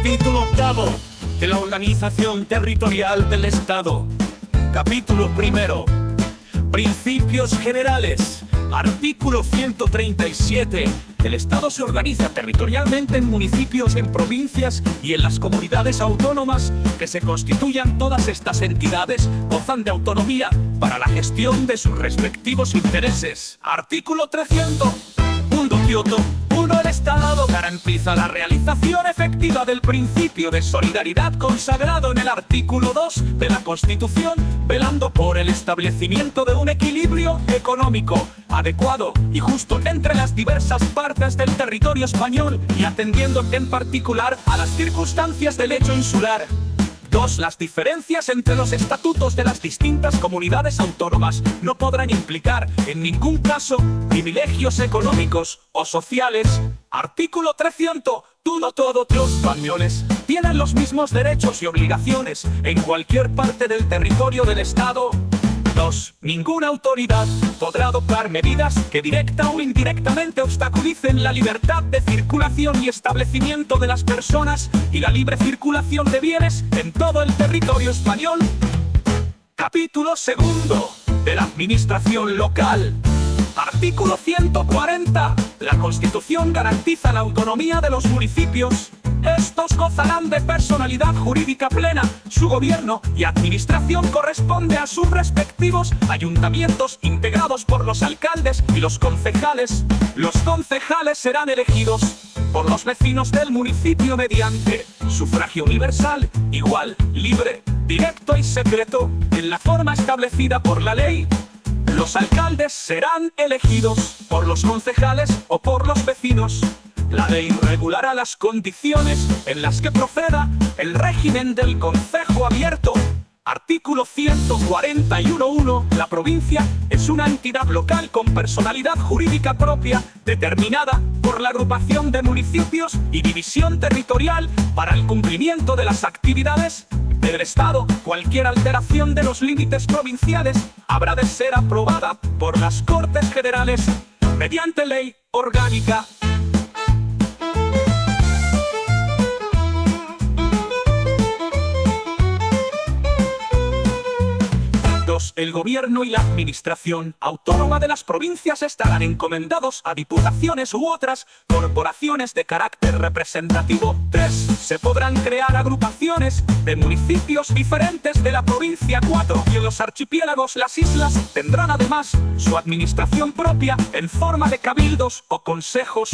Capítulo octavo de la organización territorial del Estado. Capítulo primero. Principios generales. Artículo 137. El Estado se organiza territorialmente en municipios, en provincias y en las comunidades autónomas que se constituyan. Todas estas entidades gozan de autonomía para la gestión de sus respectivos intereses. Artículo 300. Kioto 1. El Estado garantiza la realización efectiva del principio de solidaridad consagrado en el artículo 2 de la Constitución, velando por el establecimiento de un equilibrio económico adecuado y justo entre las diversas partes del territorio español y atendiendo en particular a las circunstancias del hecho insular. 2. Las diferencias entre los estatutos de las distintas comunidades autónomas no podrán implicar, en ningún caso, privilegios económicos o sociales. Artículo 300. Todos los españoles tienen los mismos derechos y obligaciones en cualquier parte del territorio del Estado. 2. Ninguna autoridad podrá adoptar medidas que directa o indirectamente obstaculicen la libertad de circulación y establecimiento de las personas y la libre circulación de bienes en todo el territorio español. Capítulo segundo de la administración local. Artículo 140. La Constitución garantiza la autonomía de los municipios. Estos gozarán de personalidad jurídica plena. Su gobierno y administración corresponde a sus respectivos ayuntamientos integrados por los alcaldes y los concejales. Los concejales serán elegidos por los vecinos del municipio mediante sufragio universal, igual, libre, directo y secreto, en la forma establecida por la ley. Los alcaldes serán elegidos por los concejales o por los vecinos. La ley regulará las condiciones en las que proceda el régimen del concejo abierto. Artículo 141.1. La provincia es una entidad local con personalidad jurídica propia, determinada por la agrupación de municipios y división territorial para el cumplimiento de las actividades del Estado. Cualquier alteración de los límites provinciales habrá de ser aprobada por las Cortes Generales mediante ley orgánica. El gobierno y la administración autónoma de las provincias estarán encomendados a diputaciones u otras corporaciones de carácter representativo. 3. Se podrán crear agrupaciones de municipios diferentes de la provincia. 4. Y en los archipiélagos, las islas tendrán además su administración propia en forma de cabildos o consejos.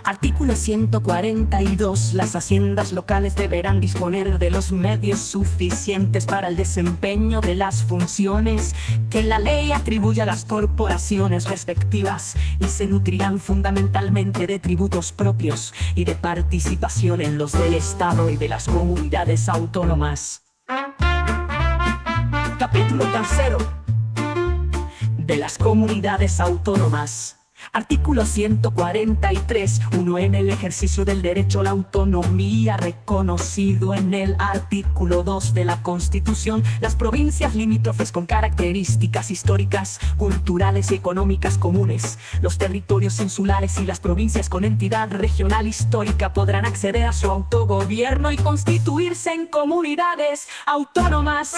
Artículo 142. Las haciendas locales deberán disponer de los medios suficientes para el desempeño de las funciones que la ley atribuye a las corporaciones respectivas y se nutrirán fundamentalmente de tributos propios y de participación en los del Estado y de las comunidades autónomas. Capítulo tercero de las comunidades autónomas. Artículo 143.1. En el ejercicio del derecho a la autonomía reconocido en el artículo 2 de la Constitución, las provincias limítrofes con características históricas, culturales y económicas comunes, los territorios insulares y las provincias con entidad regional histórica podrán acceder a su autogobierno y constituirse en comunidades autónomas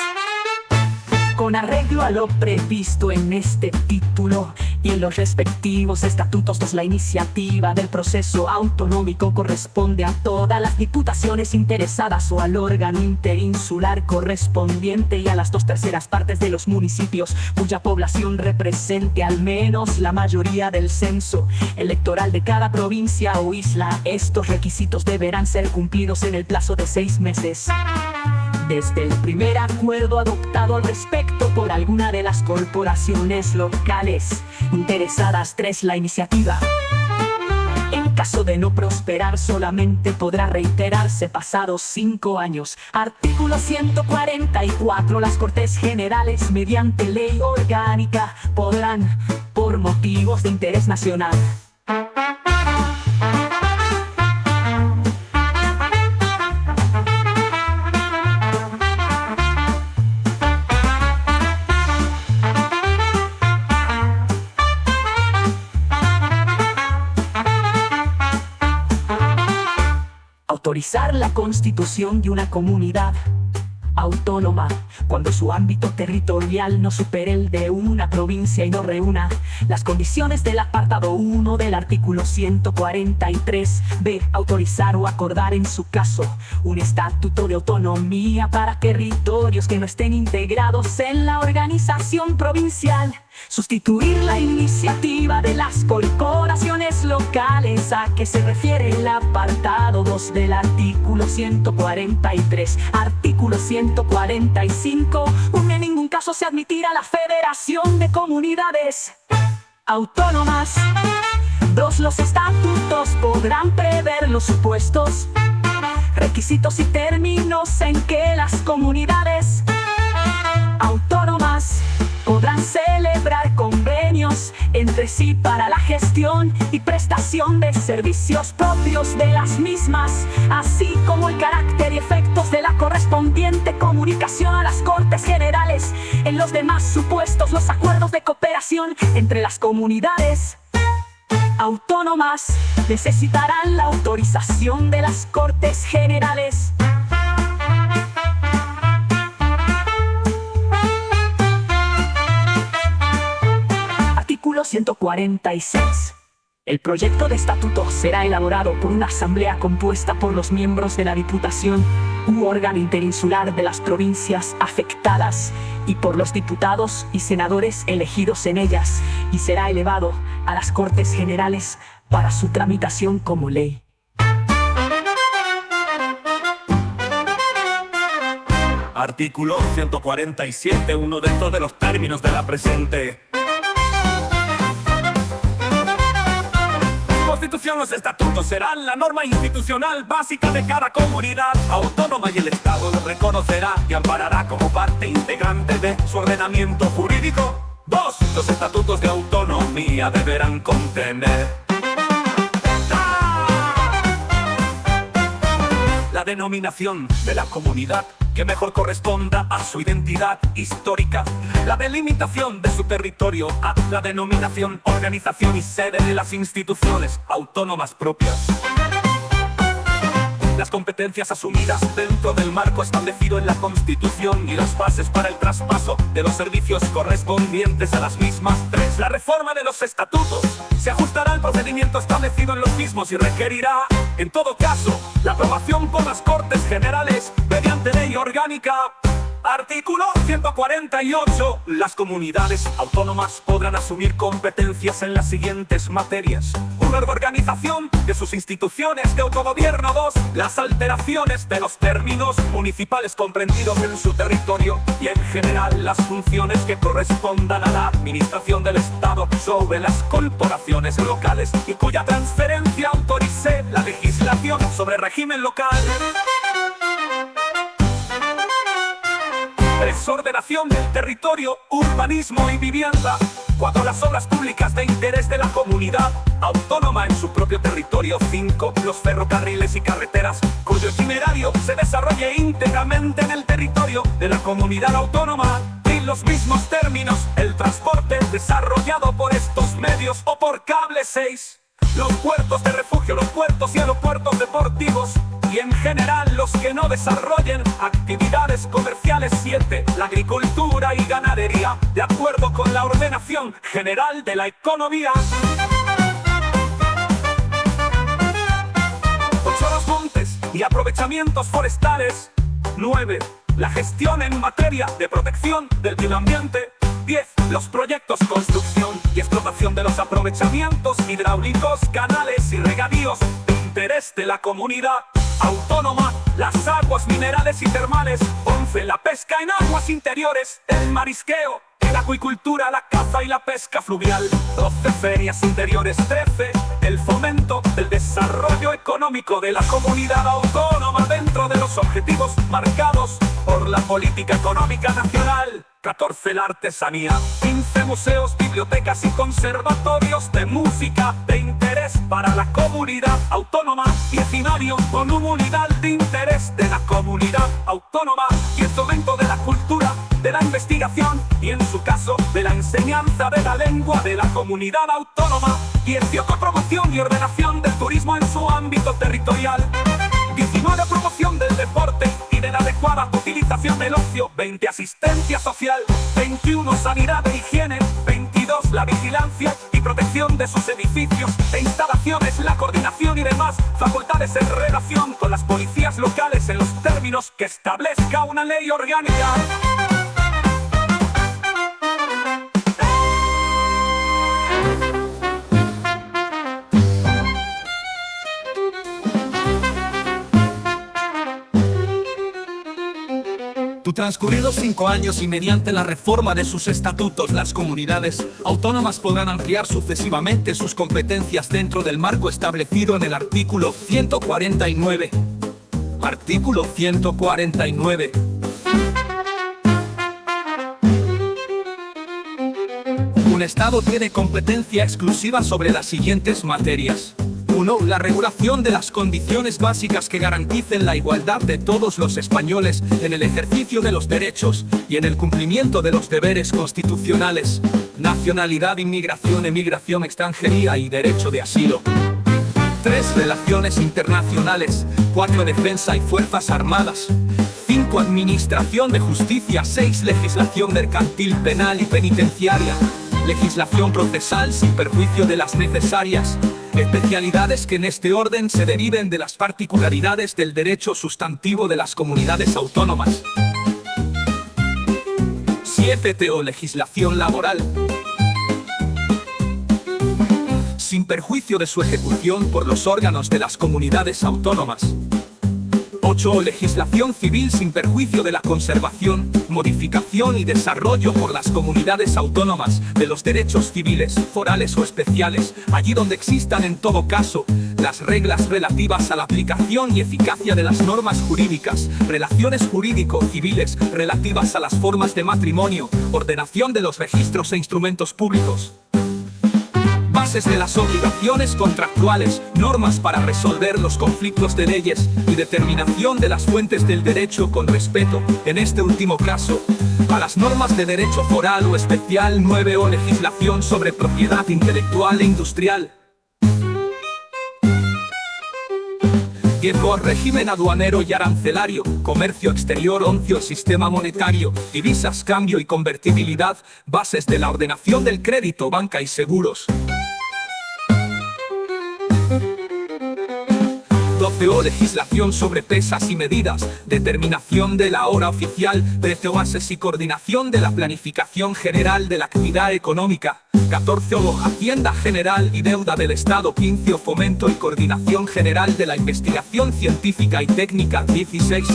con arreglo a lo previsto en este título y en los respectivos estatutos. La iniciativa del proceso autonómico corresponde a todas las diputaciones interesadas o al órgano interinsular correspondiente y a las 2/3 partes de los municipios cuya población represente al menos la mayoría del censo electoral de cada provincia o isla. Estos requisitos deberán ser cumplidos en el plazo de 6 meses. Desde el primer acuerdo adoptado al respecto por alguna de las corporaciones locales interesadas. 3. La iniciativa, en caso de no prosperar, solamente podrá reiterarse pasados 5 años. Artículo 144. Las Cortes Generales, mediante ley orgánica, podrán, por motivos de interés nacional, autorizar la constitución de una comunidad autónoma cuando su ámbito territorial no supere el de una provincia y no reúna las condiciones del apartado 1 del artículo 143. B. Autorizar o acordar en su caso un estatuto de autonomía para territorios que no estén integrados en la organización provincial. Sustituir la iniciativa de las corporaciones locales a que se refiere el apartado 2 del artículo 143. Artículo 145. En ningún caso se admitirá la federación de comunidades autónomas. 2. Los estatutos podrán prever los supuestos, requisitos y términos en que las comunidades autónomas podrán celebrar convenios entre sí para la gestión y prestación de servicios propios de las mismas, así como el carácter y efectos de la correspondiente comunicación a las Cortes Generales. En los demás supuestos, los acuerdos de cooperación entre las comunidades autónomas necesitarán la autorización de las Cortes Generales. Artículo 146. El proyecto de estatuto será elaborado por una asamblea compuesta por los miembros de la Diputación u órgano interinsular de las provincias afectadas y por los diputados y senadores elegidos en ellas, y será elevado a las Cortes Generales para su tramitación como ley. Artículo 147. Uno dentro de los términos de la presente Constitución, los estatutos serán la norma institucional básica de cada comunidad autónoma, y el Estado lo reconocerá y amparará como parte integrante de su ordenamiento jurídico. 2. Los estatutos de autonomía deberán contener la denominación de la comunidad que mejor corresponda a su identidad histórica, la delimitación de su territorio, la denominación, organización y sede de las instituciones autónomas propias, las competencias asumidas dentro del marco establecido en la Constitución y las bases para el traspaso de los servicios correspondientes a las mismas. 3. La reforma de los estatutos se ajustará al procedimiento establecido en los mismos y requerirá, en todo caso, la aprobación por las Cortes Generales mediante ley orgánica. Artículo 148. Las comunidades autónomas podrán asumir competencias en las siguientes materias: una organización de sus instituciones de autogobierno. 2. Las alteraciones de los términos municipales comprendidos en su territorio y en general las funciones que correspondan a la administración del Estado sobre las corporaciones locales y cuya transferencia autorice la legislación sobre régimen local. 3. Ordenación del territorio, urbanismo y vivienda. 4. Las obras públicas de interés de la comunidad autónoma en su propio territorio. 5. Los ferrocarriles y carreteras cuyo itinerario se desarrolle íntegramente en el territorio de la comunidad autónoma. En los mismos términos, el transporte desarrollado por estos medios o por cable. 6. Los puertos de refugio, los puertos y aeropuertos deportivos y en general los que no desarrollen actividades comerciales. 7. La agricultura y ganadería, de acuerdo con la ordenación general de la economía. 8. Los montes y aprovechamientos forestales. 9. La gestión en materia de protección del medio ambiente. 10. Los proyectos, construcción y explotación de los aprovechamientos hidráulicos, canales y regadíos de interés de la comunidad autónoma. Las aguas minerales y termales. 11. La pesca en aguas interiores, el marisqueo, la acuicultura, la caza y la pesca fluvial. 12. Ferias interiores. 13. El fomento del desarrollo económico de la comunidad autónoma dentro de los objetivos marcados por la política económica nacional. 14. La artesanía. 15. Museos, bibliotecas y conservatorios de música de interés para la comunidad autónoma. 19. Comunidad de interés de la comunidad autónoma y el fomento de la cultura, de la investigación y en su caso de la enseñanza de la lengua de la comunidad autónoma. 18. Promoción y ordenación del turismo en su ámbito territorial. 19, promoción del deporte y de la adecuada utilización del ocio. 20, asistencia social. 21, sanidad e higiene. 22, la vigilancia y protección de sus edificios e instalaciones, la coordinación y demás facultades en relación con las policías locales en los términos que establezca una ley orgánica. Transcurridos 5 años y mediante la reforma de sus estatutos, las comunidades autónomas podrán ampliar sucesivamente sus competencias dentro del marco establecido en el artículo 149. Artículo 149. Un Estado tiene competencia exclusiva sobre las siguientes materias. 1. La regulación de las condiciones básicas que garanticen la igualdad de todos los españoles en el ejercicio de los derechos y en el cumplimiento de los deberes constitucionales. Nacionalidad, inmigración, emigración, extranjería y derecho de asilo. 3. Relaciones internacionales. 4. Defensa y fuerzas armadas. 5. Administración de justicia. 6. Legislación mercantil, penal y penitenciaria. Legislación procesal sin perjuicio de las necesarias especialidades que en este orden se deriven de las particularidades del derecho sustantivo de las comunidades autónomas. 7. Legislación laboral, sin perjuicio de su ejecución por los órganos de las comunidades autónomas. 8. Legislación civil sin perjuicio de la conservación, modificación y desarrollo por las comunidades autónomas de los derechos civiles, forales o especiales, allí donde existan en todo caso las reglas relativas a la aplicación y eficacia de las normas jurídicas, relaciones jurídico-civiles relativas a las formas de matrimonio, ordenación de los registros e instrumentos públicos. Bases de las obligaciones contractuales, normas para resolver los conflictos de leyes y determinación de las fuentes del derecho con respeto, en este último caso, a las normas de derecho foral o especial. 9. Legislación sobre propiedad intelectual e industrial. 10. Régimen aduanero y arancelario, comercio exterior. 11. Sistema monetario, divisas, cambio y convertibilidad, bases de la ordenación del crédito, banca y seguros. 12. Legislación sobre pesas y medidas, determinación de la hora oficial, precio, bases y coordinación de la planificación general de la actividad económica. 14. Hacienda general y deuda del Estado. 15. Fomento y coordinación general de la investigación científica y técnica. 16.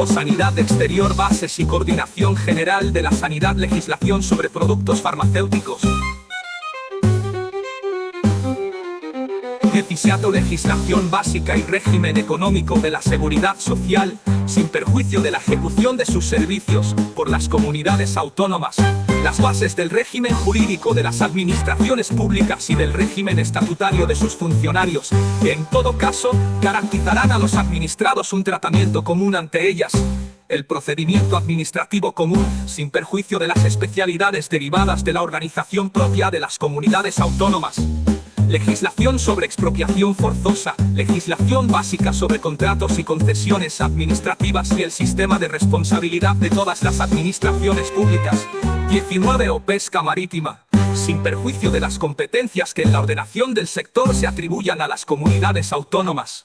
Sanidad exterior, bases y coordinación general de la sanidad, legislación sobre productos farmacéuticos. 17. Legislación básica y régimen económico de la seguridad social, sin perjuicio de la ejecución de sus servicios por las comunidades autónomas. Las bases del régimen jurídico de las administraciones públicas y del régimen estatutario de sus funcionarios, que en todo caso garantizarán a los administrados un tratamiento común ante ellas. El procedimiento administrativo común, sin perjuicio de las especialidades derivadas de la organización propia de las comunidades autónomas. Legislación sobre expropiación forzosa, legislación básica sobre contratos y concesiones administrativas y el sistema de responsabilidad de todas las administraciones públicas. 19. Pesca marítima, sin perjuicio de las competencias que en la ordenación del sector se atribuyan a las comunidades autónomas.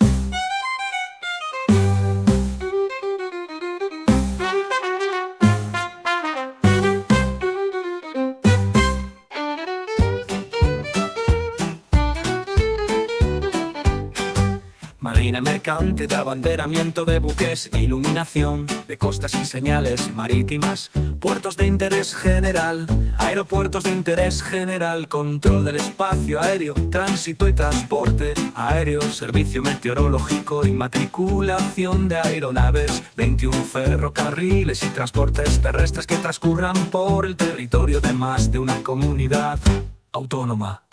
Marina mercante de abanderamiento de buques, iluminación de costas y señales marítimas, puertos de interés general, aeropuertos de interés general, control del espacio aéreo, tránsito y transporte aéreo, servicio meteorológico y matriculación de aeronaves. 21. Ferrocarriles y transportes terrestres que transcurran por el territorio de más de una comunidad autónoma.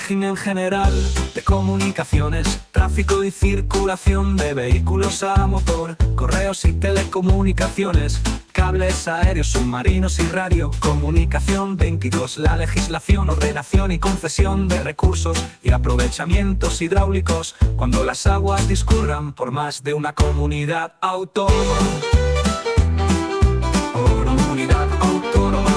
régimen general de comunicaciones, tráfico y circulación de vehículos a motor, correos y telecomunicaciones, cables aéreos, submarinos y radiocomunicación. 22. La legislación, ordenación y concesión de recursos y aprovechamientos hidráulicos cuando las aguas discurran por más de una comunidad autónoma. Comunidad autónoma.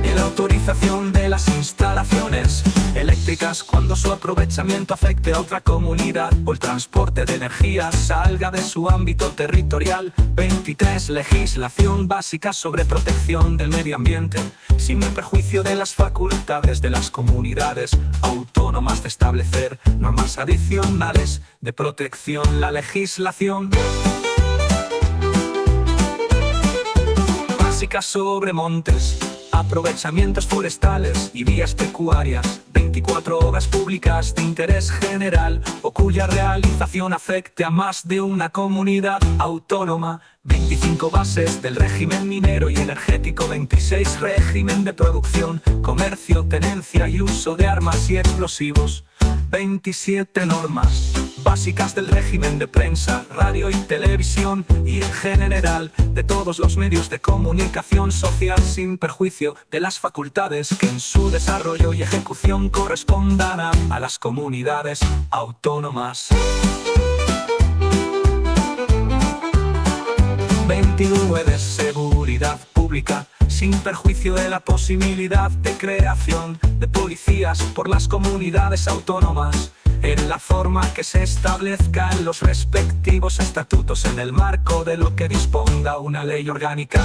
Y la autorización de las instalaciones eléctricas cuando su aprovechamiento afecte a otra comunidad o el transporte de energía salga de su ámbito territorial. 23. Legislación básica sobre protección del medio ambiente, sin perjuicio de las facultades de las comunidades autónomas de establecer normas adicionales de protección. La legislación básica sobre montes, aprovechamientos forestales y vías pecuarias. 24. Obras públicas de interés general o cuya realización afecte a más de una comunidad autónoma. 25. Bases del régimen minero y energético. 26. Régimen de producción, comercio, tenencia y uso de armas y explosivos. 27. Normas básicas del régimen de prensa, radio y televisión y en general de todos los medios de comunicación social, sin perjuicio de las facultades que en su desarrollo y ejecución correspondan a las comunidades autónomas. 29. Seguridad pública, sin perjuicio de la posibilidad de creación de policías por las comunidades autónomas, en la forma que se establezca en los respectivos estatutos en el marco de lo que disponga una ley orgánica.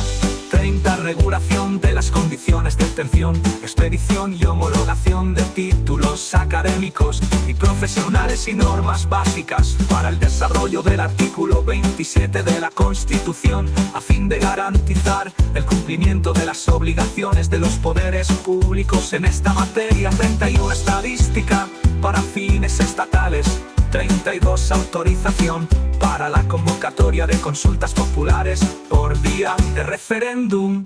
30. Regulación de las condiciones de obtención, expedición y homologación de títulos académicos y profesionales y normas básicas para el desarrollo del artículo 27 de la Constitución, a fin de garantizar el cumplimiento de las obligaciones de los poderes públicos en esta materia. 31. Estadística para fines estatales. 32. Autorización para la convocatoria de consultas populares por vía de referéndum.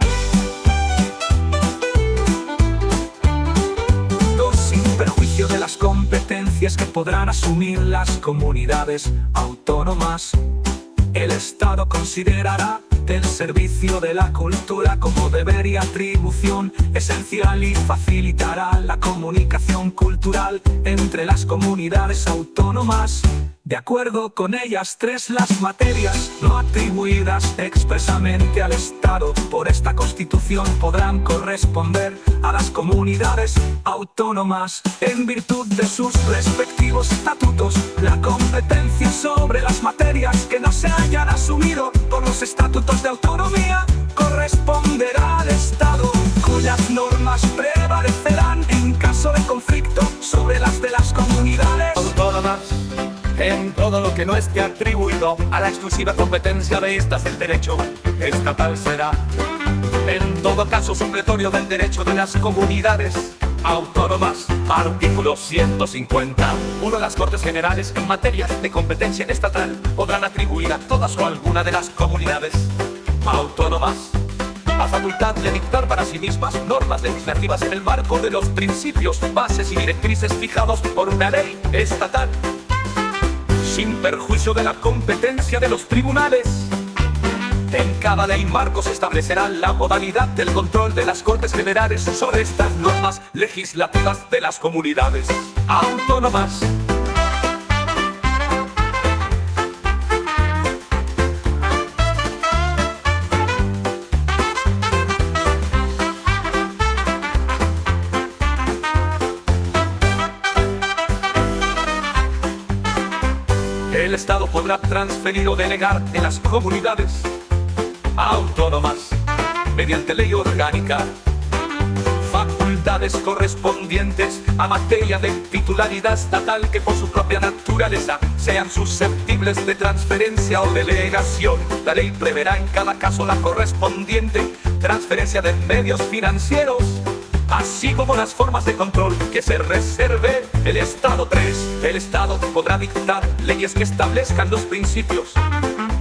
2. Sin perjuicio de las competencias que podrán asumir las comunidades autónomas, el Estado considerará del servicio de la cultura como deber y atribución esencial y facilitará la comunicación cultural entre las comunidades autónomas. De acuerdo con ellas 3, las materias no atribuidas expresamente al Estado por esta Constitución podrán corresponder a las comunidades autónomas en virtud de sus respectivos estatutos. La competencia sobre las materias que no se hayan asumido por los estatutos de autonomía corresponderá al Estado, cuyas normas prevalecerán en caso de conflicto sobre las de las comunidades autónomas. En todo lo que no esté atribuido a la exclusiva competencia de estas, el derecho estatal será en todo caso supletorio del derecho de las comunidades autónomas. Artículo 150. Las Cortes Generales en materia de competencia estatal podrán atribuir a todas o alguna de las comunidades autónomas la facultad de dictar para sí mismas normas legislativas en el marco de los principios, bases y directrices fijados por una ley estatal, sin perjuicio de la competencia de los tribunales. En cada ley marco se establecerá la modalidad del control de las Cortes Generales sobre estas normas legislativas de las comunidades autónomas. El Estado podrá transferir o delegar en las comunidades autónomas, mediante ley orgánica, facultades correspondientes a materia de titularidad estatal que por su propia naturaleza sean susceptibles de transferencia o delegación. La ley preverá en cada caso la correspondiente transferencia de medios financieros, así como las formas de control que se reserve el Estado. 3. El Estado podrá dictar leyes que establezcan los principios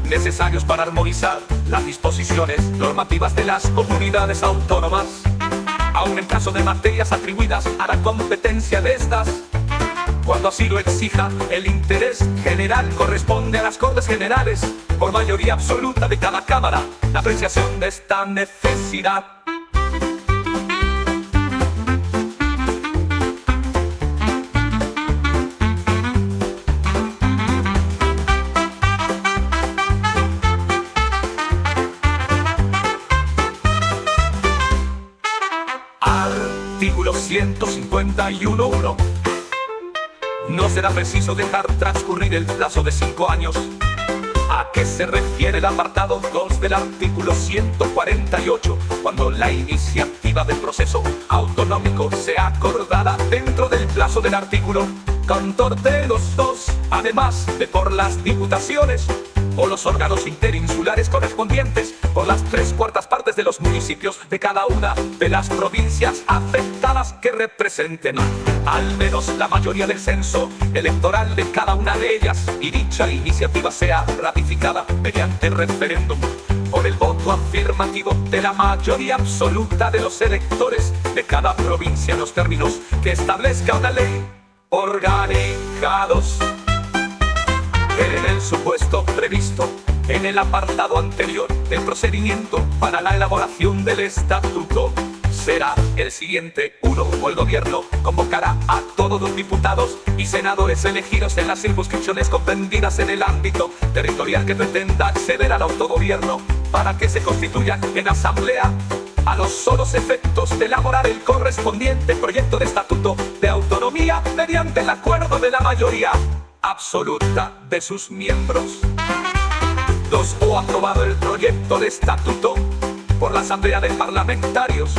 necesarios para armonizar las disposiciones normativas de las comunidades autónomas aun en caso de materias atribuidas a la competencia de estas. Cuando así lo exija el interés general, corresponde a las Cortes Generales, por mayoría absoluta de cada Cámara, la apreciación de esta necesidad. Artículo 151.1. No será preciso dejar transcurrir el plazo de 5 años. ¿A qué se refiere el apartado 2 del artículo 148? Cuando la iniciativa del proceso autonómico sea acordada dentro del plazo del artículo, cantor de los dos, además de por las diputaciones o los órganos interinsulares correspondientes, por las 3/4 partes de los municipios de cada una de las provincias afectadas que representen al menos la mayoría del censo electoral de cada una de ellas, y dicha iniciativa sea ratificada mediante referéndum por el voto afirmativo de la mayoría absoluta de los electores de cada provincia en los términos que establezca una ley orgánica. 2. En el supuesto previsto en el apartado anterior del procedimiento para la elaboración del estatuto, será el siguiente. 1. El gobierno convocará a todos los diputados y senadores elegidos en las circunscripciones comprendidas en el ámbito territorial que pretenda acceder al autogobierno, para que se constituyan en asamblea a los solos efectos de elaborar el correspondiente proyecto de estatuto de autonomía mediante el acuerdo de la mayoría absoluta de sus miembros. 2. O aprobado el proyecto de estatuto por la Asamblea de Parlamentarios,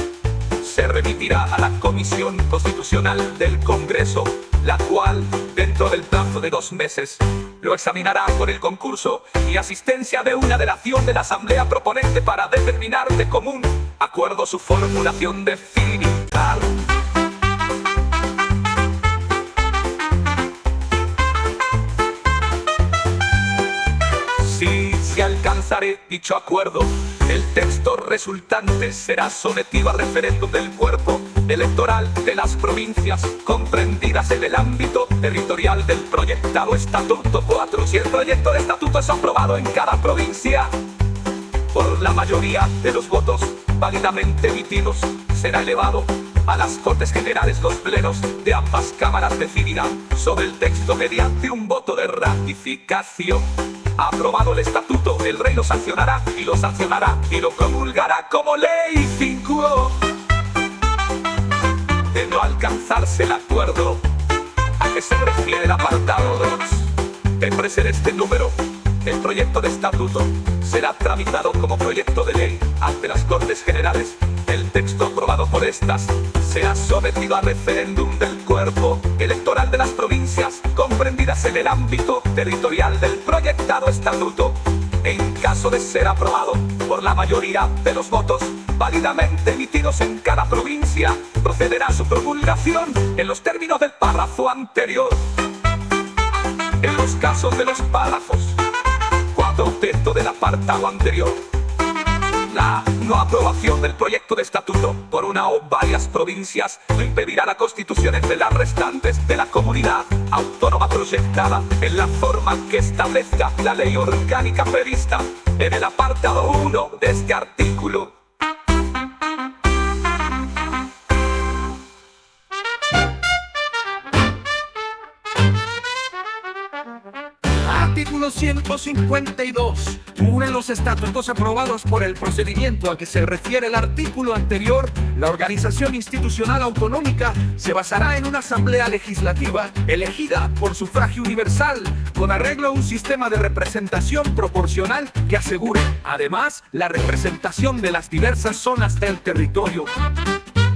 se remitirá a la Comisión Constitucional del Congreso, la cual, dentro del plazo de 2 meses, lo examinará con el concurso y asistencia de una delegación de la Asamblea proponente para determinar de común acuerdo su formulación definitiva. Si se alcanzare dicho acuerdo, el texto resultante será sometido a referéndum del cuerpo electoral de las provincias comprendidas en el ámbito territorial del proyectado estatuto. 4. Si el proyecto de estatuto es aprobado en cada provincia por la mayoría de los votos válidamente emitidos, será elevado a las Cortes Generales. Los plenos de ambas cámaras decidirán sobre el texto mediante un voto de ratificación. Aprobado el estatuto, el rey lo sancionará y lo promulgará como ley. 5. De no alcanzarse el acuerdo a que se refiere el apartado 2 del precedente número, el proyecto de estatuto será tramitado como proyecto de ley ante las Cortes Generales. El texto aprobado por estas será sometido a referéndum del cuerpo electoral de las provincias comprendidas en el ámbito territorial del proyectado estatuto. En caso de ser aprobado por la mayoría de los votos válidamente emitidos en cada provincia, procederá a su promulgación en los términos del párrafo anterior. En los casos de los párrafos 4 objeto del apartado anterior, la no aprobación del proyecto de estatuto por una o varias provincias no impedirá la constitución entre las restantes de la comunidad autónoma proyectada en la forma que establezca la ley orgánica prevista en el apartado 1 de este artículo. Artículo 152. Unen los estatutos aprobados por el procedimiento a que se refiere el artículo anterior. La organización institucional autonómica se basará en una asamblea legislativa elegida por sufragio universal, con arreglo a un sistema de representación proporcional que asegure, además, la representación de las diversas zonas del territorio.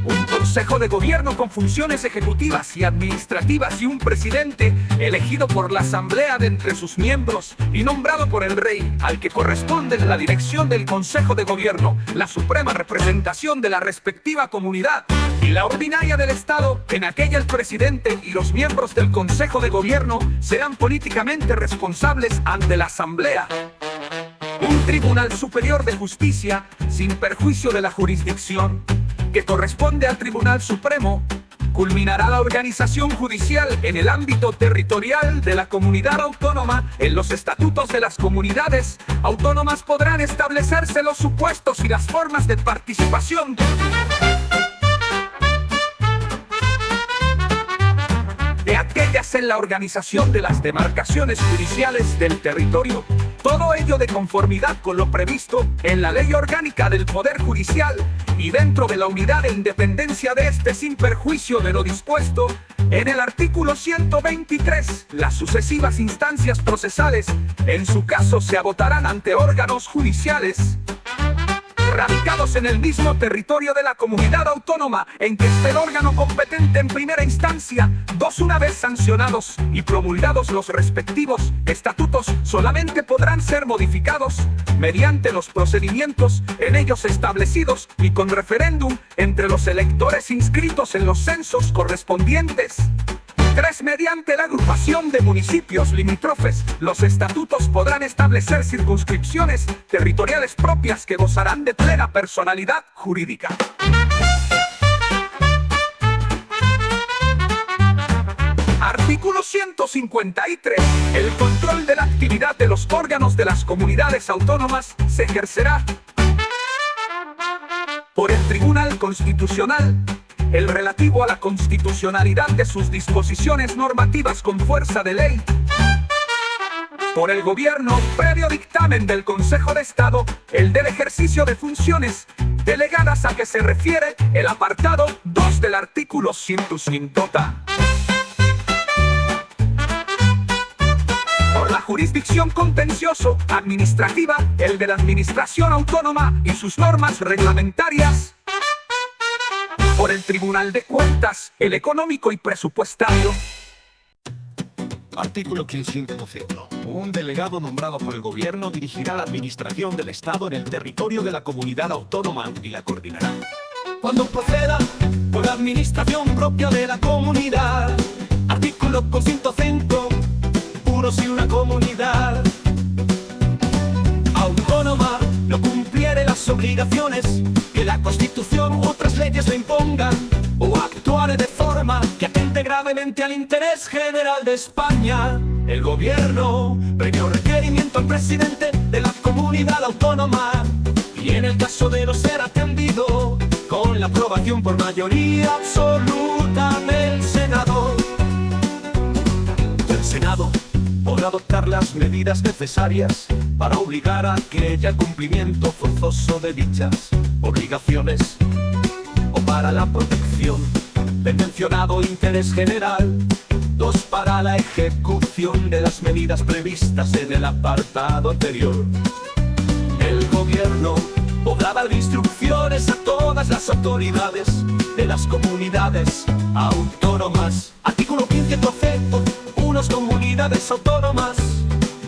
Un consejo de gobierno con funciones ejecutivas y administrativas y un presidente elegido por la asamblea de entre sus miembros y nombrado por el rey, al que corresponde la dirección del consejo de gobierno, la suprema representación de la respectiva comunidad y la ordinaria del estado. En aquella el presidente y los miembros del consejo de gobierno serán políticamente responsables ante la asamblea. Un tribunal superior de justicia, sin perjuicio de la jurisdicción, que corresponde al Tribunal Supremo, culminará la organización judicial en el ámbito territorial de la comunidad autónoma. En los estatutos de las comunidades autónomas podrán establecerse los supuestos y las formas de participación de aquellas en la organización de las demarcaciones judiciales del territorio. Todo ello de conformidad con lo previsto en la Ley Orgánica del Poder Judicial y dentro de la unidad e independencia de este, sin perjuicio de lo dispuesto en el artículo 123. Las sucesivas instancias procesales, en su caso, se agotarán ante órganos judiciales radicados en el mismo territorio de la comunidad autónoma en que esté el órgano competente en primera instancia. 2. Una vez sancionados y promulgados los respectivos estatutos, solamente podrán ser modificados mediante los procedimientos en ellos establecidos y con referéndum entre los electores inscritos en los censos correspondientes. 3. Mediante la agrupación de municipios limítrofes, los estatutos podrán establecer circunscripciones territoriales propias que gozarán de plena personalidad jurídica. Artículo 153. El control de la actividad de los órganos de las comunidades autónomas se ejercerá por el Tribunal Constitucional, el relativo a la constitucionalidad de sus disposiciones normativas con fuerza de ley, por el Gobierno, previo dictamen del Consejo de Estado, el del ejercicio de funciones delegadas a que se refiere el apartado 2 del artículo 150. Por la jurisdicción contencioso-administrativa, el de la Administración Autónoma y sus normas reglamentarias, por el Tribunal de Cuentas, el económico y presupuestario. Artículo 512. Un delegado nombrado por el gobierno dirigirá la administración del Estado en el territorio de la comunidad autónoma y la coordinará cuando proceda por la administración propia de la comunidad. Artículo 505. Uno, si una comunidad autónoma no cumpliere las obligaciones que la Constitución u otras leyes le impongan, o actuare de forma que atente gravemente al interés general de España, el gobierno, previo requerimiento al presidente de la comunidad autónoma, y en el caso de no ser atendido, con la aprobación por mayoría absoluta del Senado. El Senado podrá adoptar las medidas necesarias para obligar a que haya cumplimiento forzoso de dichas obligaciones o para la protección del mencionado interés general. 2. Para la ejecución de las medidas previstas en el apartado anterior, el gobierno podrá dar instrucciones a todas las autoridades de las comunidades autónomas. Artículo 512. Unas comunidades autónomas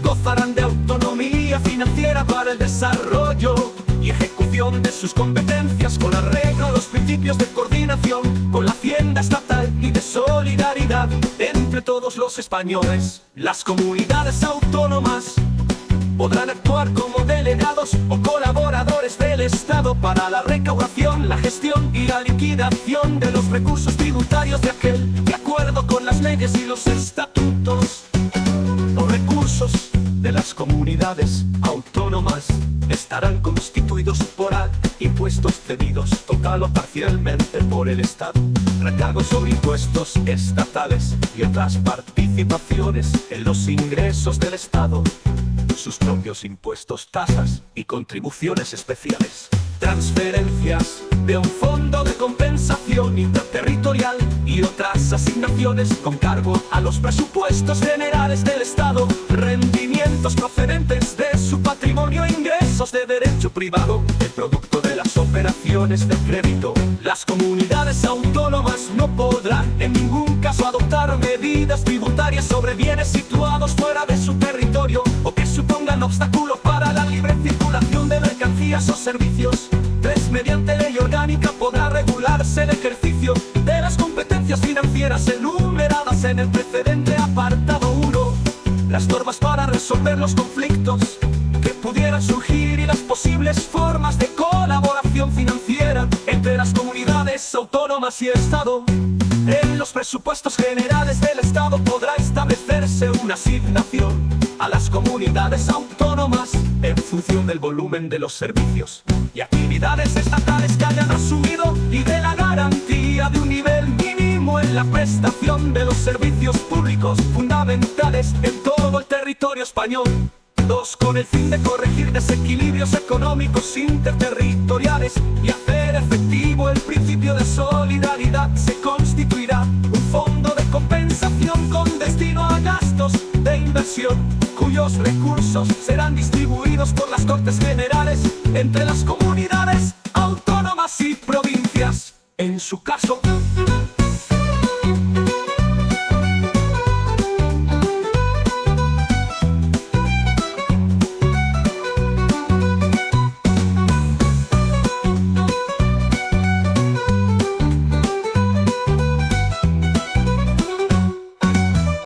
gozarán de autonomía financiera para el desarrollo y ejecución de sus competencias con arreglo a los principios de coordinación con la hacienda estatal y de solidaridad entre todos los españoles. Las comunidades autónomas podrán actuar como delegados o colaboradores del Estado para la recaudación, la gestión y la liquidación de los recursos tributarios de aquel, de acuerdo con las leyes y los estatutos. Los recursos de las comunidades autónomas estarán constituidos por impuestos cedidos total o parcialmente por el Estado, recargos sobre impuestos estatales y otras participaciones en los ingresos del Estado, sus propios impuestos, tasas y contribuciones especiales, transferencias de un fondo de compensación interterritorial y otras asignaciones con cargo a los presupuestos generales del Estado, rendimientos procedentes de su patrimonio e ingresos de derecho privado, el producto de las operaciones de crédito. Las comunidades autónomas no podrán en ningún caso adoptar medidas tributarias sobre bienes situados fuera de su territorio o que supongan obstáculo para la libre circulación de mercancías o servicios. 3. Mediante ley orgánica podrá regularse el ejercicio de las competencias financieras enumeradas en el precedente apartado 1, las normas para resolver los conflictos que pudieran surgir y las posibles formas de colaboración financiera entre las comunidades comunidades autónomas y Estado. En los presupuestos generales del Estado podrá establecerse una asignación a las comunidades autónomas en función del volumen de los servicios y actividades estatales que hayan asumido y de la garantía de un nivel mínimo en la prestación de los servicios públicos fundamentales en todo el territorio español. 2. Con el fin de corregir desequilibrios económicos interterritoriales y hacer efectivo el principio de solidaridad, se constituirá un fondo de compensación con destino a gastos de inversión, cuyos recursos serán distribuidos por las Cortes Generales entre las comunidades autónomas y provincias. En su caso,